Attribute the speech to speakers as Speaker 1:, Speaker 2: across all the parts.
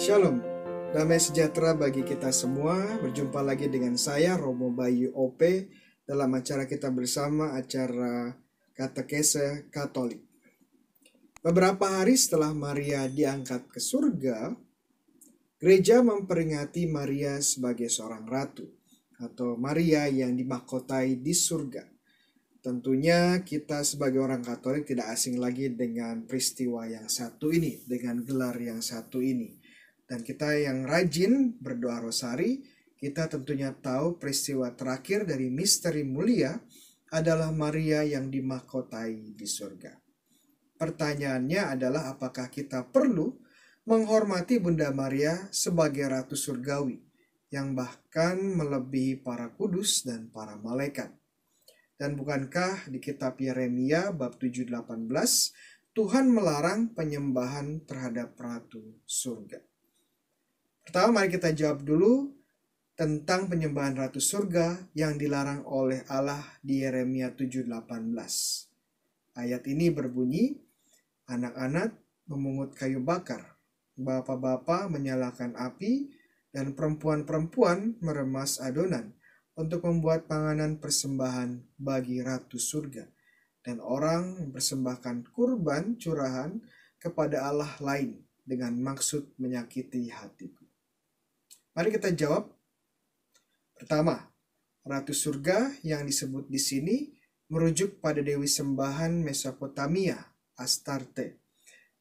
Speaker 1: Shalom, damai sejahtera bagi kita semua. Berjumpa lagi dengan saya, Romo Bayu OP, dalam acara kita bersama, acara Katekese Katolik. Beberapa hari setelah Maria diangkat ke surga, gereja memperingati Maria sebagai seorang ratu, atau Maria yang dimahkotai di surga. Tentunya kita sebagai orang Katolik tidak asing lagi dengan peristiwa yang satu ini, dengan gelar yang satu ini. Dan kita yang rajin berdoa rosari, kita tentunya tahu peristiwa terakhir dari misteri mulia adalah Maria yang dimahkotai di surga. Pertanyaannya adalah apakah kita perlu menghormati Bunda Maria sebagai Ratu Surgawi, yang bahkan melebihi para kudus dan para malaikat. Dan bukankah di kitab Yeremia bab 7:18 Tuhan melarang penyembahan terhadap Ratu Surga? Pertama, mari kita jawab dulu tentang penyembahan Ratu Surga yang dilarang oleh Allah di Yeremia 7:18. Ayat ini berbunyi, anak-anak memungut kayu bakar, bapak-bapak menyalakan api, dan perempuan-perempuan meremas adonan untuk membuat panganan persembahan bagi Ratu Surga. Dan orang mempersembahkan kurban curahan kepada Allah lain dengan maksud menyakiti hatiku. Mari kita jawab. Pertama, Ratu Surga yang disebut di sini merujuk pada dewi sembahan Mesopotamia, Astarte.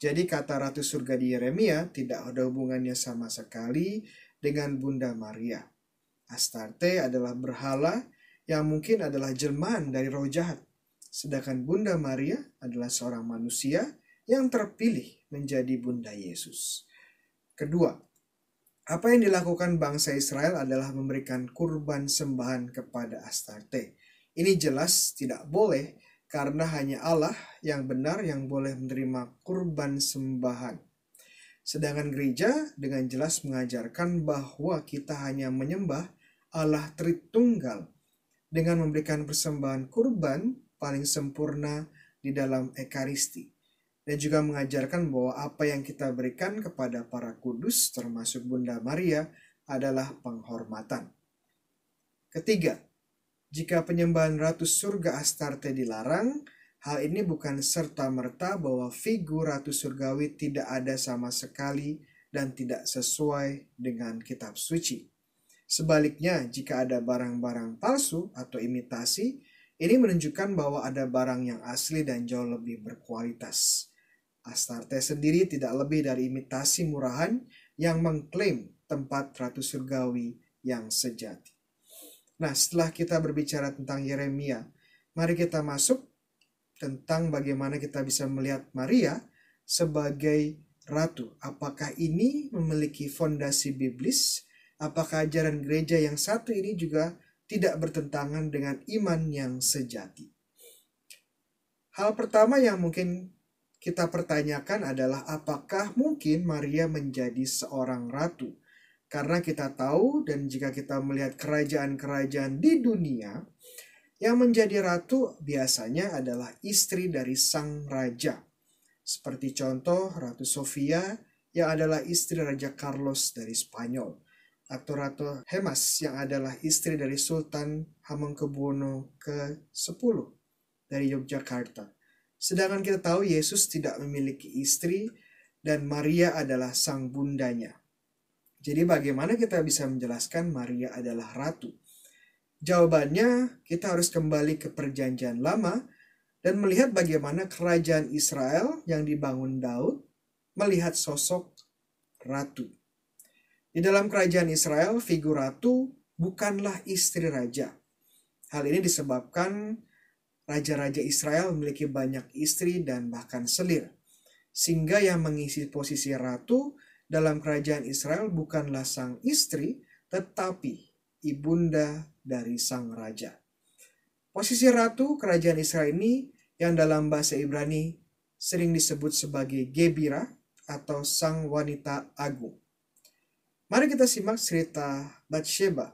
Speaker 1: Jadi kata Ratu Surga di Yeremia tidak ada hubungannya sama sekali dengan Bunda Maria. Astarte adalah berhala yang mungkin adalah jelmaan dari roh jahat. Sedangkan Bunda Maria adalah seorang manusia yang terpilih menjadi Bunda Yesus. Kedua, apa yang dilakukan bangsa Israel adalah memberikan kurban sembahan kepada Astarte. Ini jelas tidak boleh karena hanya Allah yang benar yang boleh menerima kurban sembahan. Sedangkan gereja dengan jelas mengajarkan bahwa kita hanya menyembah Allah Tritunggal dengan memberikan persembahan kurban paling sempurna di dalam Ekaristi. Dan juga mengajarkan bahwa apa yang kita berikan kepada para kudus termasuk Bunda Maria adalah penghormatan. Ketiga, jika penyembahan Ratu Surga Astarte dilarang, hal ini bukan serta-merta bahwa figur Ratu Surgawi tidak ada sama sekali dan tidak sesuai dengan kitab suci. Sebaliknya, jika ada barang-barang palsu atau imitasi, ini menunjukkan bahwa ada barang yang asli dan jauh lebih berkualitas. Astarte sendiri tidak lebih dari imitasi murahan yang mengklaim tempat Ratu Surgawi yang sejati. Nah, setelah kita berbicara tentang Yeremia, mari kita masuk tentang bagaimana kita bisa melihat Maria sebagai ratu. Apakah ini memiliki fondasi biblis? Apakah ajaran gereja yang satu ini juga tidak bertentangan dengan iman yang sejati? Hal pertama yang mungkin kita pertanyakan adalah apakah mungkin Maria menjadi seorang ratu? Karena kita tahu dan jika kita melihat kerajaan-kerajaan di dunia, yang menjadi ratu biasanya adalah istri dari sang raja. Seperti contoh Ratu Sofia yang adalah istri Raja Carlos dari Spanyol. Atau Ratu Hemas yang adalah istri dari Sultan Hamengkubuwono ke-10 dari Yogyakarta. Sedangkan kita tahu Yesus tidak memiliki istri dan Maria adalah sang bundanya. Jadi bagaimana kita bisa menjelaskan Maria adalah ratu? Jawabannya kita harus kembali ke Perjanjian Lama dan melihat bagaimana kerajaan Israel yang dibangun Daud melihat sosok ratu. Di dalam kerajaan Israel, figur ratu bukanlah istri raja. Hal ini disebabkan raja-raja Israel memiliki banyak istri dan bahkan selir. Sehingga yang mengisi posisi ratu dalam kerajaan Israel bukanlah sang istri, tetapi ibunda dari sang raja. Posisi ratu kerajaan Israel ini yang dalam bahasa Ibrani sering disebut sebagai Gebira atau sang wanita agung. Mari kita simak cerita Batsheba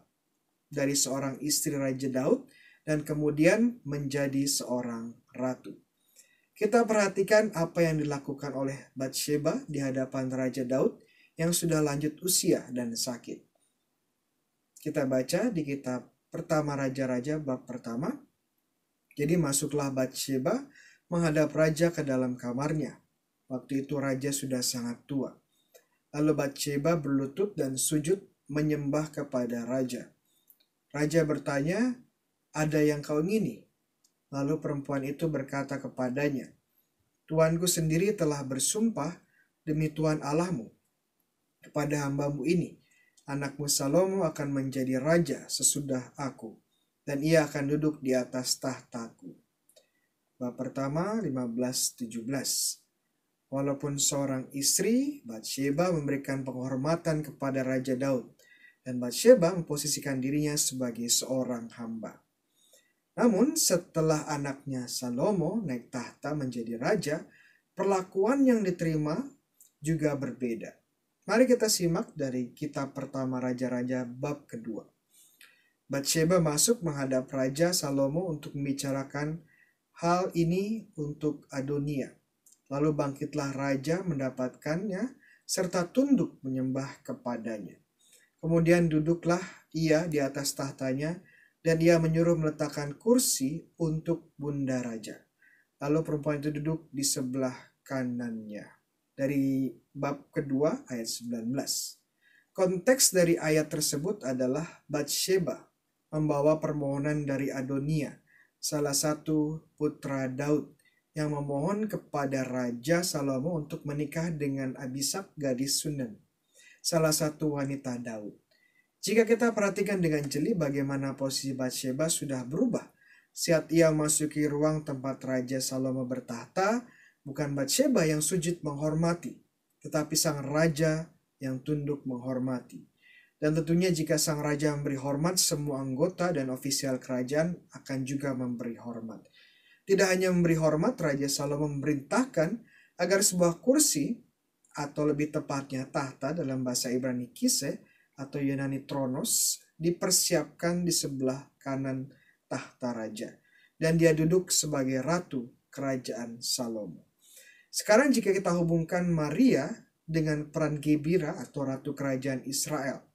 Speaker 1: dari seorang istri Raja Daud dan kemudian menjadi seorang ratu. Kita perhatikan apa yang dilakukan oleh Batsheba di hadapan Raja Daud yang sudah lanjut usia dan sakit. Kita baca di kitab Pertama Raja-Raja bab pertama. Jadi masuklah Batsheba menghadap raja ke dalam kamarnya. Waktu itu raja sudah sangat tua. Lalu Batsheba berlutut dan sujud menyembah kepada raja. Raja bertanya, "Ada yang kau ingini?" Lalu perempuan itu berkata kepadanya, "Tuanku sendiri telah bersumpah demi Tuhan Allahmu kepada hambamu ini, anakmu Salomo akan menjadi raja sesudah aku, dan ia akan duduk di atas tahtaku." Bab pertama 15-17. Walaupun seorang istri, Batsheba memberikan penghormatan kepada Raja Daud, dan Batsheba memposisikan dirinya sebagai seorang hamba. Namun setelah anaknya Salomo naik tahta menjadi raja, perlakuan yang diterima juga berbeda. Mari kita simak dari kitab Pertama Raja-Raja bab kedua. Batsheba masuk menghadap Raja Salomo untuk membicarakan hal ini untuk Adonia. Lalu bangkitlah raja mendapatkannya serta tunduk menyembah kepadanya. Kemudian duduklah ia di atas tahtanya dan ia menyuruh meletakkan kursi untuk bunda raja. Lalu perempuan itu duduk di sebelah kanannya. Dari bab kedua ayat 19. Konteks dari ayat tersebut adalah Batsheba membawa permohonan dari Adonia, salah satu putra Daud, yang memohon kepada Raja Salomo untuk menikah dengan Abishag gadis Sunem, salah satu wanita Daud. Jika kita perhatikan dengan jeli bagaimana posisi Batsheba sudah berubah. Saat ia memasuki ruang tempat Raja Salomo bertahta, bukan Batsheba yang sujud menghormati, tetapi sang raja yang tunduk menghormati. Dan tentunya jika sang raja memberi hormat, semua anggota dan ofisial kerajaan akan juga memberi hormat. Tidak hanya memberi hormat, Raja Salomo memerintahkan agar sebuah kursi, atau lebih tepatnya tahta dalam bahasa Ibrani kise atau Yunani tronos, dipersiapkan di sebelah kanan tahta raja. Dan dia duduk sebagai ratu kerajaan Salomo. Sekarang jika kita hubungkan Maria dengan peran Gebira atau ratu kerajaan Israel.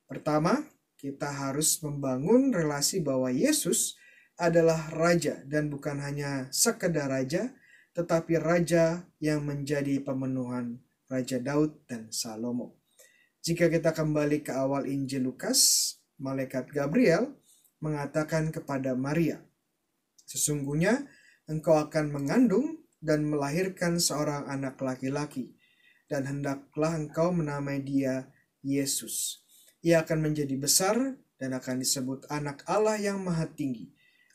Speaker 1: Pertama, kita harus membangun relasi bahwa Yesus adalah raja dan bukan hanya sekedar raja, tetapi raja yang menjadi pemenuhan Raja Daud dan Salomo. Jika kita kembali ke awal Injil Lukas, malaikat Gabriel mengatakan kepada Maria, "Sesungguhnya engkau akan mengandung dan melahirkan seorang anak laki-laki, dan hendaklah engkau menamai dia Yesus. Ia akan menjadi besar dan akan disebut Anak Allah yang Maha Tinggi.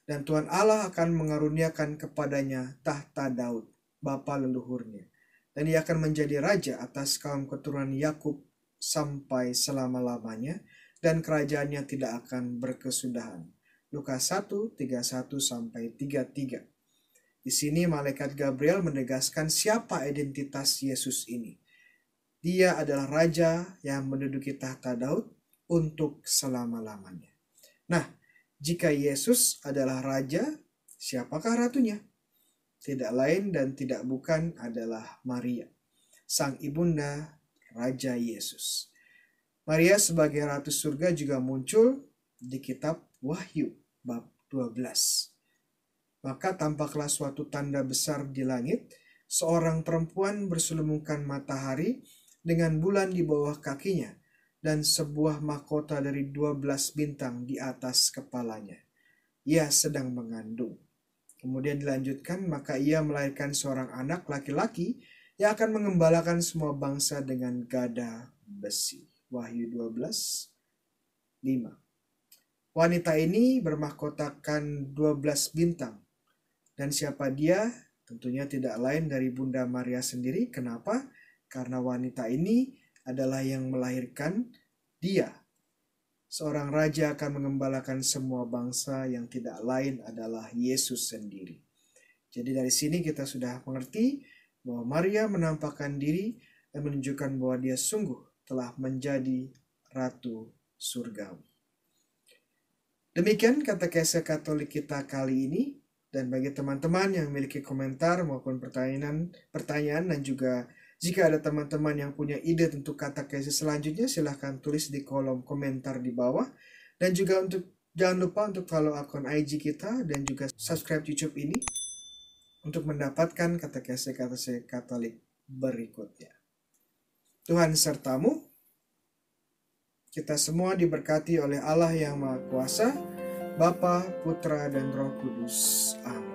Speaker 1: Dan Tuhan Allah akan mengaruniakan kepadanya tahta Daud, bapa leluhurnya. Dan ia akan menjadi raja atas kaum keturunan Yakub sampai selama-lamanya, dan kerajaannya tidak akan berkesudahan." Lukas 1, 31-33. Di sini malaikat Gabriel menegaskan siapa identitas Yesus ini. Dia adalah raja yang menduduki tahta Daud untuk selama-lamanya. Nah, jika Yesus adalah raja, siapakah ratunya? Tidak lain dan tidak bukan adalah Maria, sang ibunda Raja Yesus. Maria sebagai ratu surga juga muncul di kitab Wahyu bab 12. Maka tampaklah suatu tanda besar di langit, seorang perempuan berselumukan matahari dengan bulan di bawah kakinya, dan sebuah mahkota dari 12 bintang di atas kepalanya. Ia sedang mengandung. Kemudian dilanjutkan, maka ia melahirkan seorang anak laki-laki yang akan mengembalakan semua bangsa dengan gada besi. Wahyu 12, 5. Wanita ini bermahkotakan 12 bintang. Dan siapa dia? Tentunya tidak lain dari Bunda Maria sendiri. Kenapa? Karena wanita ini adalah yang melahirkan dia. Seorang raja akan mengembalakan semua bangsa yang tidak lain adalah Yesus sendiri. Jadi dari sini kita sudah mengerti bahwa Maria menampakkan diri dan menunjukkan bahwa dia sungguh telah menjadi Ratu Surgawi. Demikian katekese Katolik kita kali ini. Dan bagi teman-teman yang memiliki komentar maupun pertanyaan dan juga Jika ada teman-teman yang punya ide untuk katekese selanjutnya, silahkan tulis di kolom komentar di bawah. Dan juga jangan lupa untuk follow akun IG kita dan juga subscribe YouTube ini untuk mendapatkan katekese Katolik berikutnya. Tuhan sertamu. Kita semua diberkati oleh Allah yang Maha Kuasa, Bapa, Putra, dan Roh Kudus. Amin.